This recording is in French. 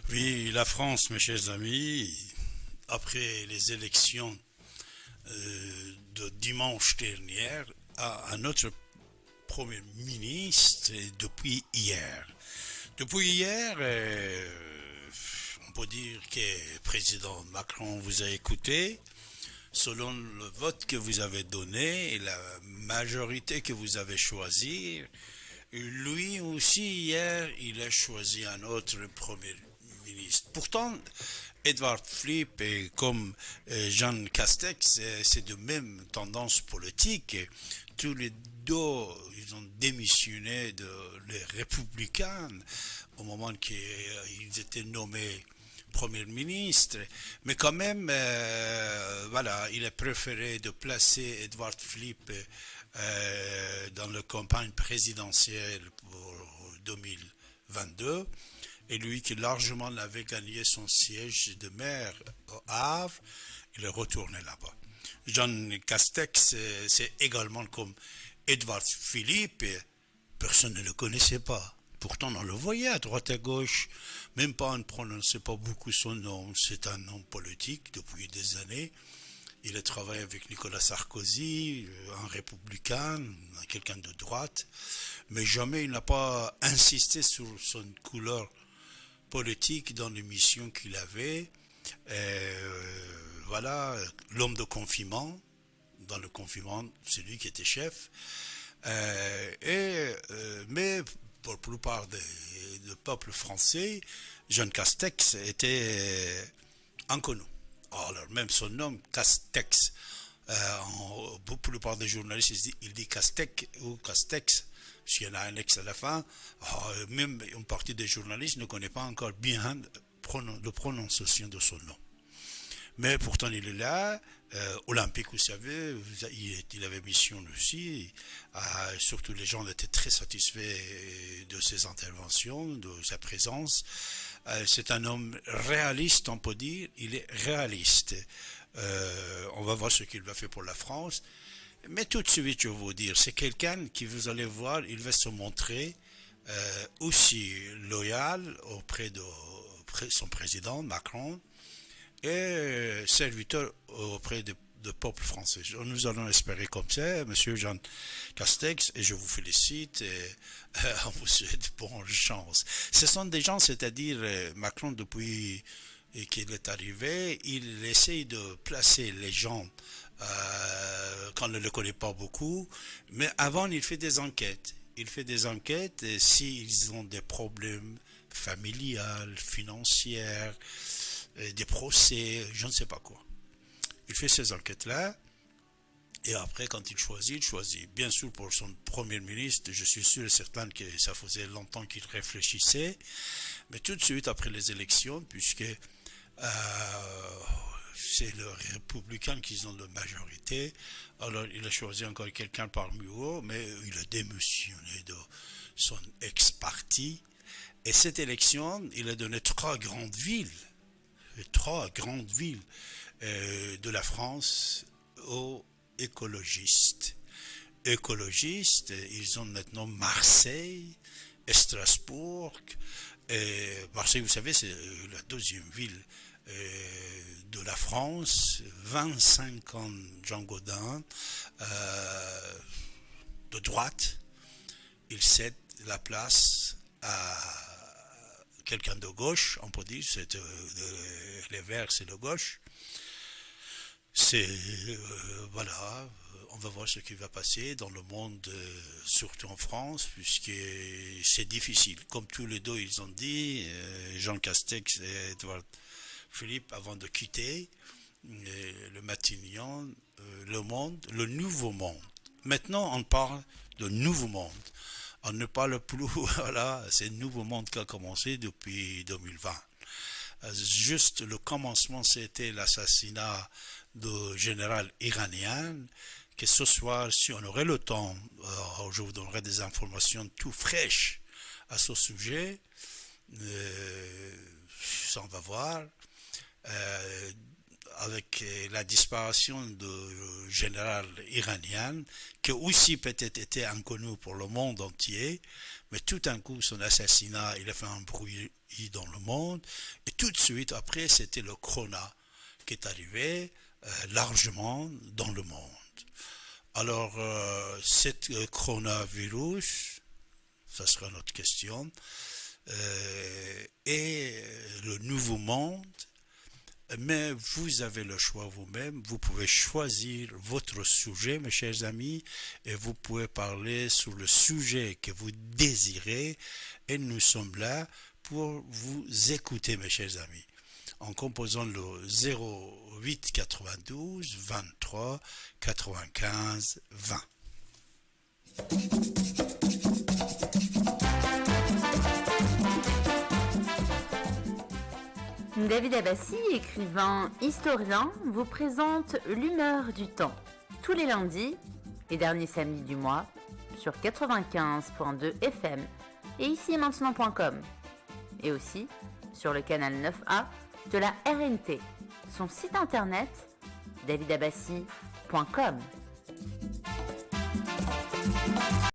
Oui, la France, mes chers amis, après les élections de dimanche dernier, a un autre Premier ministre depuis hier. Depuis hier, on peut dire que le président Macron vous a écouté. Selon le vote que vous avez donné et la majorité que vous avez choisie, lui aussi, hier, il a choisi un autre Premier ministre. Pourtant, Edouard Philippe et comme Jean Castex, c'est de même tendance politique. Tous les deux, ils ont démissionné de les Républicains au moment qu'ils étaient nommés Premier ministre, mais quand même, voilà, il a préféré de placer Edouard Philippe dans la campagne présidentielle pour 2022, et lui qui largement avait gagné son siège de maire au Havre, il est retourné là-bas. Jean Castex, c'est également comme Edouard Philippe, personne ne le connaissait pas. Pourtant, on le voyait à droite et à gauche, même pas on ne prononçait pas beaucoup son nom. C'est un homme politique depuis des années. Il a travaillé avec Nicolas Sarkozy, un républicain, quelqu'un de droite, mais jamais il n'a pas insisté sur son couleur politique dans les missions qu'il avait. Voilà, l'homme de confinement, dans le confinement, c'est lui qui était chef. Mais pour la plupart des peuple français, Jean Castex était inconnu. Alors même son nom, Castex, pour la plupart des journalistes, il dit Castex ou Castex, s'il y en a un ex à la fin. Même une partie des journalistes ne connaît pas encore bien la prononciation de son nom. Mais pourtant, il est là. Olympique, vous savez, il avait mission aussi. Surtout, les gens étaient très satisfaits de ses interventions, de sa présence. C'est un homme réaliste, on peut dire. Il est réaliste. On va voir ce qu'il va faire pour la France. Mais tout de suite, je vais vous dire, c'est quelqu'un qui, vous allez voir, il va se montrer aussi loyal auprès de son président, Macron, et serviteur auprès du peuple français. Nous allons espérer comme ça, Monsieur Jean Castex, et je vous félicite et on vous souhaite bonne chance. Ce sont des gens, c'est-à-dire Macron, depuis qu'il est arrivé, il essaye de placer les gens quand on ne le connaît pas beaucoup, mais avant il fait des enquêtes. Il fait des enquêtes et s'ils ont des problèmes familiales, financiers, des procès, je ne sais pas quoi. Il fait ces enquêtes-là, et après, quand il choisit. Bien sûr, pour son premier ministre, je suis sûr et certain que ça faisait longtemps qu'il réfléchissait, mais tout de suite après les élections, puisque c'est les républicains qui ont la majorité, alors il a choisi encore quelqu'un parmi eux, mais il a démissionné de son ex-parti, et cette élection, il a donné trois grandes villes de la France aux écologistes. Écologistes, ils ont maintenant Marseille, et Strasbourg. Et Marseille, vous savez, c'est la deuxième ville de la France. 25 ans, Jean Gaudin, de droite, il cède la place à quelqu'un de gauche, on peut dire, les Verts, c'est de gauche. Voilà, on va voir ce qui va passer dans le monde, surtout en France, puisque c'est difficile. Comme tous les deux, ils ont dit, Jean Castex et Edouard Philippe, avant de quitter le Matignon, le monde, le nouveau monde. Maintenant, on parle de nouveau monde. On ne parle plus, voilà, c'est le nouveau monde qui a commencé depuis 2020. Juste le commencement, c'était l'assassinat du général iranien, que ce soir, si on aurait le temps, je vous donnerai des informations tout fraîches à ce sujet. Ça, on va voir. avec la disparition du général iranien, qui aussi peut-être était inconnu pour le monde entier, mais tout d'un coup, son assassinat, il a fait un bruit dans le monde, et tout de suite après, c'était le corona qui est arrivé largement dans le monde. Alors, cet coronavirus, ça sera notre question, et le nouveau monde, mais vous avez le choix vous-même, vous pouvez choisir votre sujet, mes chers amis, et vous pouvez parler sur le sujet que vous désirez, et nous sommes là pour vous écouter, mes chers amis, en composant le 08 92 23 95 20. David Abbassi, écrivain historien, vous présente l'humeur du temps, tous les lundis et derniers samedis du mois, sur 95.2 FM et ici et maintenant.com, et aussi sur le canal 9A de la RNT, son site internet davidabassi.com.